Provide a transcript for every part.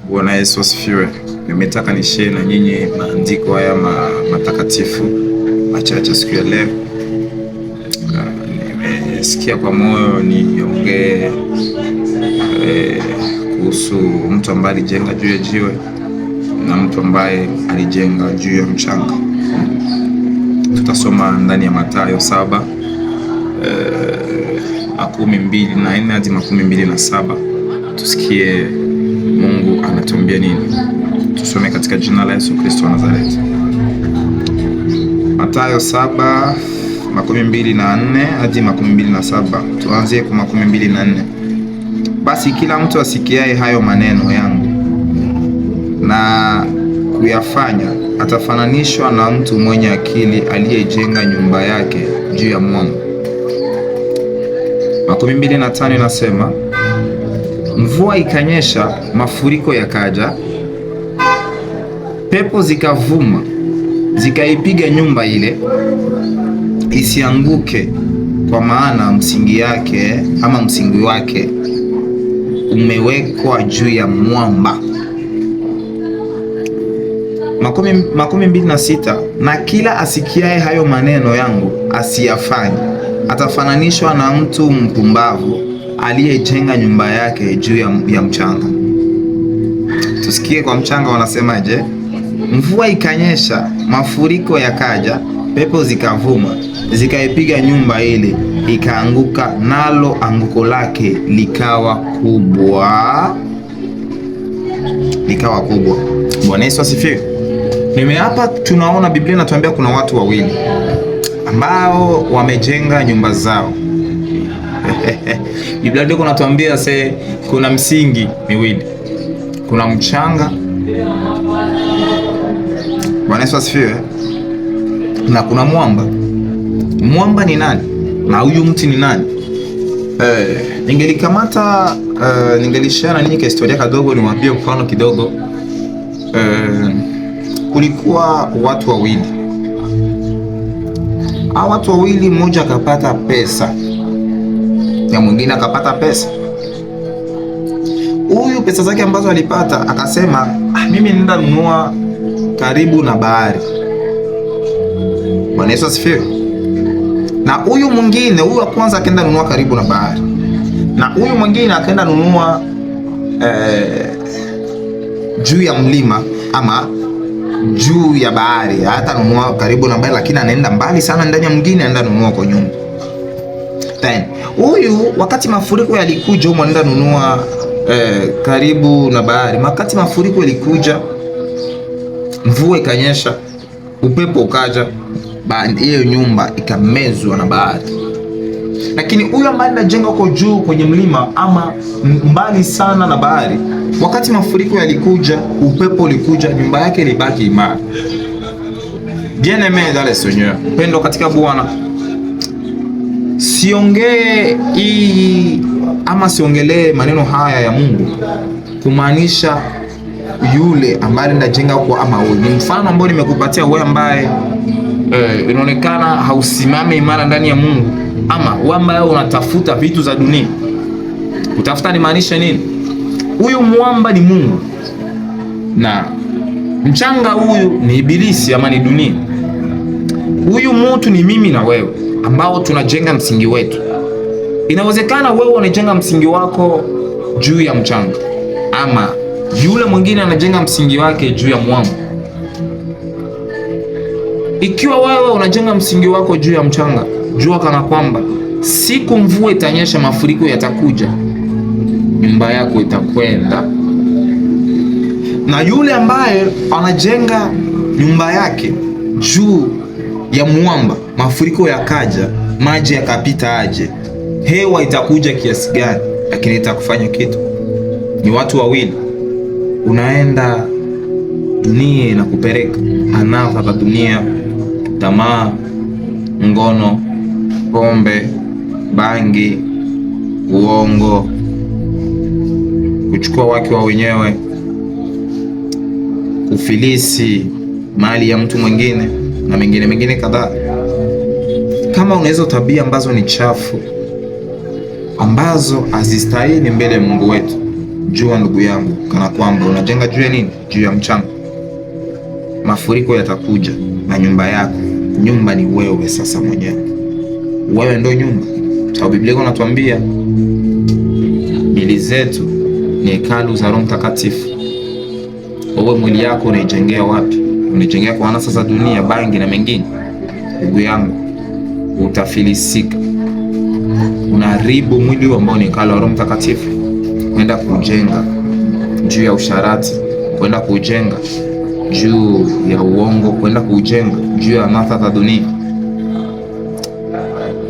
Bwana Yesu asifiwe. Nimetaka nishare na nyinyi maandiko haya matakatifu machache siku ya leo. Nimesikia kwa moyo niongee kuhusu mtu ambaye alijenga juu ya jiwe na mtu ambaye alijenga juu ya mchanga. Tutasoma ndani ya Mathayo 7:24 hadi 27. Tusikie Mungu anatuambia nini. Tusome katika jina la Yesu Kristo wa Nazareti. Mathayo 7:24 hadi 27. Tuanzie kwa 24. Basi kila mtu asikiaye hayo maneno yangu na kuyafanya atafananishwa na mtu mwenye akili aliyejenga nyumba yake juu ya mwamba. 25 inasema, mvua ikanyesha, mafuriko yakaja, pepo zikavuma, zikaipiga nyumba ile, isianguke, kwa maana msingi wake umewekwa juu ya mwamba. 26. Na kila asikiaye hayo maneno yangu asiyafanye atafananishwa na mtu mpumbavu aliyejenga nyumba yake juu ya mchanga. Tusikie kwa mchanga wanasemaje? Mvua ikanyesha, mafuriko yakaja, pepo zikavuma, zikaipiga nyumba ile, ikaanguka, nalo anguko lake likawa kubwa. Bwana Yesu asifiwe. Hapa tunaona Biblia inatuambia kuna watu wawili ambao wamejenga nyumba zao. Biblia ndio inatuambia kuna msingi miwili. Kuna mchanga. Bwana Yesu asifiwe. Na kuna mwamba. Mwamba ni nani? Na huyu mti ni nani? Ningelishare na ninyi historia kidogo, niwaambie mfano kidogo. Kulikuwa watu wawili. Hao watu wawili, mmoja akapata pesa na mwingine akapata pesa. Huyu pesa zake ambazo alipata akasema, mimi nenda nunua karibu na bahari. Bwana Yesu asifiwe. Na huyu mwingine, huyu wa kwanza akaenda nunua karibu na bahari, na huyu mwingine akaenda nunua juu ya mlima ama juu ya bahari. Hata nunua karibu na bahari, lakini anaenda mbali sana ndani ya mwingine, anaenda nunua kwa nyumba. Then huyu wakati mafuriko yalikuja, huyu anaenda nunua karibu na bahari. Wakati mafuriko yalikuja, mvua ikanyesha, upepo ukaja, hiyo nyumba ikamezwa na bahari. Lakini huyu ambaye anajenga huko juu kwenye mlima ama mbali sana na bahari, wakati mafuriko yalikuja, upepo ulikuja, nyumba yake ilibaki imara. Bien aimé dans le Seigneur, pendo katika Bwana. Siongelee maneno haya ya Mungu kumaanisha yule ambaye anajenga kwa, ama wewe. Ni mfano ambao nimekupatia wewe ambaye inaonekana hausimame imara ndani ya Mungu, ama wewe ambaye unatafuta vitu za dunia. Utafuta ni maanisha nini? Huyu mwamba ni Mungu na mchanga huyu ni ibilisi ama ni dunia. Huyu mtu ni mimi na wewe ambao tunajenga msingi wetu. Inawezekana wewe unajenga msingi wako juu ya mchanga, ama yule mwingine anajenga msingi wake juu ya mwamba. Ikiwa wewe unajenga msingi wako juu ya mchanga, jua kana kwamba siku mvua itanyesha, mafuriko yatakuja, nyumba yako itakwenda. Na yule ambaye anajenga nyumba yake juu ya mwamba, mafuriko yakaja, maji yakapita aje, hewa itakuja kiasi gani, lakini itakufanya kitu. Ni watu wawili. Unaenda, dunia inakupeleka, anasa za dunia, tamaa, ngono, pombe, bangi, uongo, kuchukua wake wa wenyewe, kufilisi mali ya mtu mwingine na mengine kadhaa. Kama unaweza tabia ambazo ni chafu, ambazo hazistahili mbele ya Mungu wetu, Jua ndugu yangu, kana kwamba unajenga juu ya nini? Juu ya mchanga. Mafuriko yatakuja na nyumba yako. Nyumba ni wewe sasa mwenyewe, wewe ndo nyumba. Sababu Biblia inatuambia miili zetu ni hekalu za Roho Mtakatifu. Wewe mwili yako unaijengea wapi? Unaijengea kwa anasa za dunia, bangi na mengine. Ndugu yangu, utafilisika. Unaharibu mwili ambao ni hekalu la Roho Mtakatifu kwenda kujenga juu ya usharati, kwenda kujenga juu ya uongo, kwenda kujenga juu ya anasa za dunia.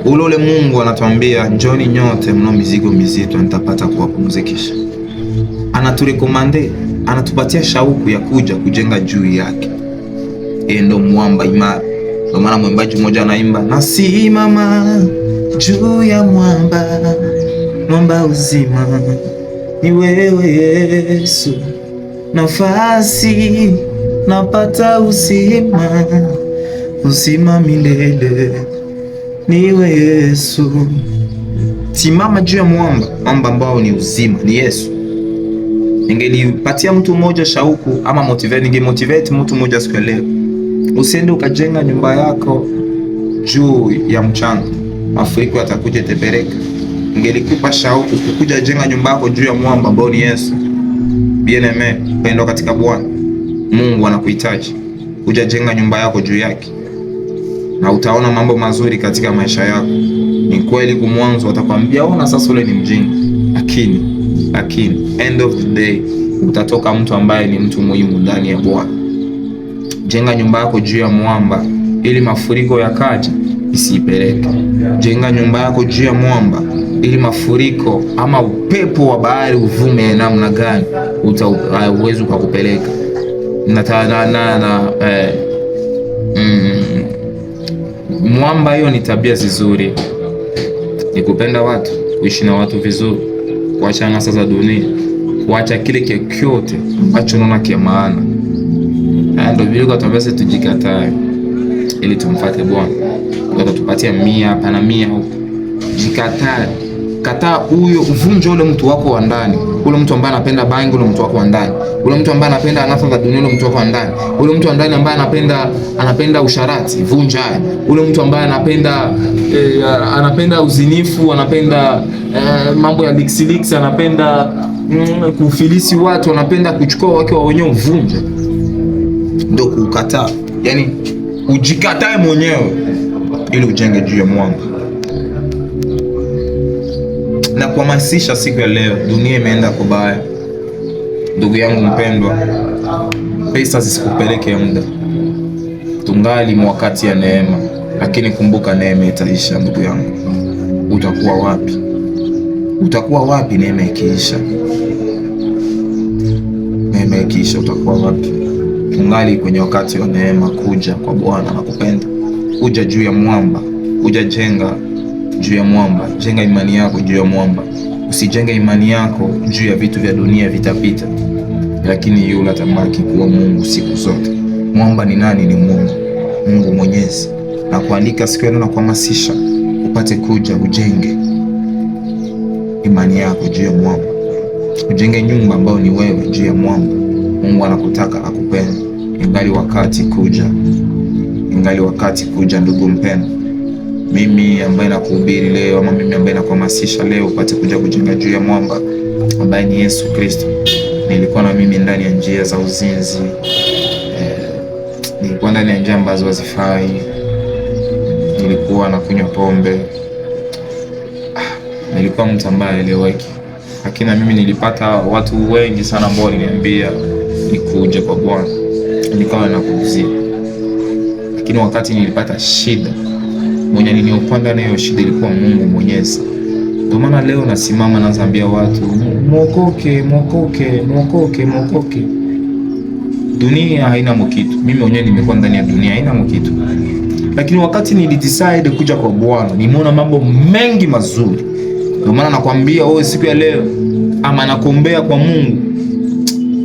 Ule Mungu anatuambia njoni nyote mnao mizigo mizito, nitapata kuwapumzikisha. Anaturekomande, anatupatia shauku ya kuja kujenga juu yake. Yeye ndo mwamba imara. Ndio maana mwimbaji mmoja anaimba, nasimama juu ya mwamba, mwamba uzima ni wewe Yesu, nafasi napata uzima, uzima milele niwe Yesu. Simama juu ya mwamba, mwamba ambao ni uzima, ni Yesu. Ningelipatia mtu mmoja shauku ama ningemotivate mtu mmoja siku leo. Usiende ukajenga nyumba yako juu ya mchanga, mafuriko yatakuja tepereka. Ningelikupa shauku kukuja jenga nyumba yako juu ya mwamba ambao ni Yesu. Bien-aime, pendo katika Bwana. Mungu anakuhitaji kuja jenga nyumba yako juu yake, na utaona mambo mazuri katika maisha yako. Ni kweli kumwanzo watakwambia ona sasa ule ni mjinga, lakini end of the day utatoka mtu ambaye ni mtu muhimu ndani ya Bwana. Jenga nyumba yako juu ya mwamba ili mafuriko yakaje isiipeleke. Jenga nyumba yako juu ya mwamba ili mafuriko ama upepo wa bahari uvume namna gani uweze kukupeleka. Mwamba hiyo ni tabia nzuri, ni kupenda watu, kuishi na watu vizuri, kuacha anasa za dunia, kuacha kile kyote ambacho unaona kia maana. Ndio vile kwa tuambia tujikatae ili tumfuate Bwana. Atatupatia 100 hapa na 100 huko. Jikatae. Kataa huyo, uvunje ule mtu wako wa ndani. Ule mtu ambaye anapenda bangi, ule mtu wako wa ndani. Ule mtu ambaye anapenda anasa za dunia, ule mtu wako wa ndani. Ule mtu wa ndani ambaye anapenda usharati, vunja. Ule mtu ambaye anapenda uzinifu, anapenda mambo ya leaks, anapenda kufilisi watu, anapenda kuchukua wake wa wenyewe, vunja. Ndio kukataa. Yaani ujikatae mwenyewe ili ujenge juu ya mwamba. Na kuhamasisha siku ya leo, dunia imeenda kubaya. Ndugu yangu mpendwa, pesa zisikupeleke muda. Tungali wakati ya neema, lakini kumbuka neema itaisha ndugu yangu. Utakuwa wapi? Utakuwa wapi neema ikiisha? Neema ikiisha utakuwa wapi? Tungali kwenye wakati wa neema. Kuja kwa Bwana na kupenda. Kuja juu ya mwamba, kuja jenga juu ya mwamba. Jenga imani yako juu ya mwamba. Usijenge imani yako juu ya vitu vya dunia, vitapita, lakini yule atabaki kuwa Mungu siku zote. Mwamba ni nani? Ni Mungu, Mungu Mwenyezi. Na kuandika siku ya leo na kuhamasisha upate kuja ujenge imani yako juu ya mwamba. Ujenge nyumba ambayo ni wewe juu ya mwamba. Mungu anakutaka, akupenda. Ingali wakati kuja. Ingali wakati kuja ndugu mpendwa. Mimi ambaye nakuhubiri leo, ama mimi ambaye nakuhamasisha leo upate kuja kujenga juu ya mwamba ambaye ni Yesu Kristo. Nilikuwa na mimi ndani ya njia za uzinzi. Nilikuwa ndani ya njia ambazo hazifai. Nilikuwa nakunywa pombe. Nilikuwa mtu ambaye haeleweki. Lakini mimi nilipata watu wengi sana ambao waliniambia nikuje kwa Bwana. Nikawa nakuzia. Lakini wakati nilipata shida, mwenye niliopanda na hiyo shida ilikuwa Mungu Mwenyezi. Ndio maana leo nasimama naambia watu muokoke, muokoke, muokoke, muokoke. Dunia haina mkitu. Mimi mwenyewe nimekuwa ndani ya dunia, haina mkitu. Lakini wakati nilidecide kuja kwa Bwana, nimeona mambo mengi mazuri. Ndio maana nakwambia wewe siku ya leo, ama nakuombea kwa Mungu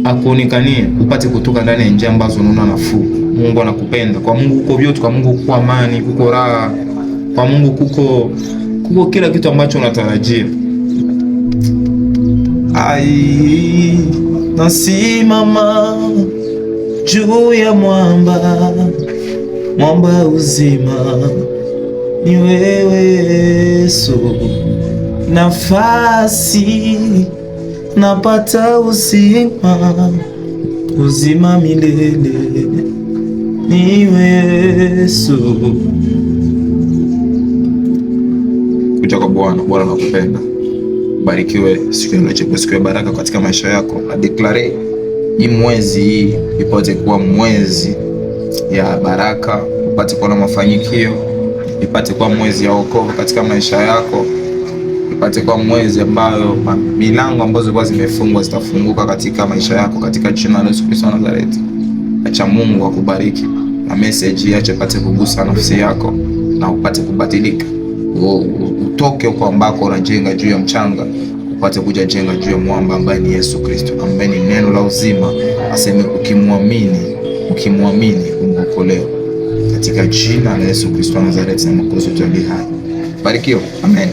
akuonekanie, upate kutoka ndani ya njia ambazo unaona nafuu. Mungu anakupenda. Kwa Mungu kuko vyote, kwa Mungu kuko amani, kuko raha. Kwa Mungu kuko kila kitu ambacho unatarajia. Ai, nasimama juu ya mwamba, mwamba uzima ni wewe Yesu. Nafasi napata uzima, uzima milele ni wewe Yesu. Kuja kwa Bwana. Bwana nakupenda. Barikiwe siku ya leo, siku ya baraka katika maisha yako. Na declare hii mwezi ipate kuwa mwezi ya baraka, ipate kuwa na mafanikio, ipate kuwa mwezi ya wokovu katika maisha yako, ipate kuwa mwezi ambayo milango ambazo zilikuwa zimefungwa zitafunguka katika maisha yako, katika jina la Yesu Kristo wa Nazareti. Acha Mungu akubariki na message yake ipate kugusa nafsi yako na upate kubadilika. Utoke huko ambako unajenga juu ya mchanga, upate kuja jenga juu ya mwamba ambaye ni Yesu Kristo, ambaye ni neno la uzima. Aseme ukimwamini umeokolewa, katika jina la Yesu Kristo wa Nazareti na Mwokozi wetu aliye hai. Barikiwa. Amen.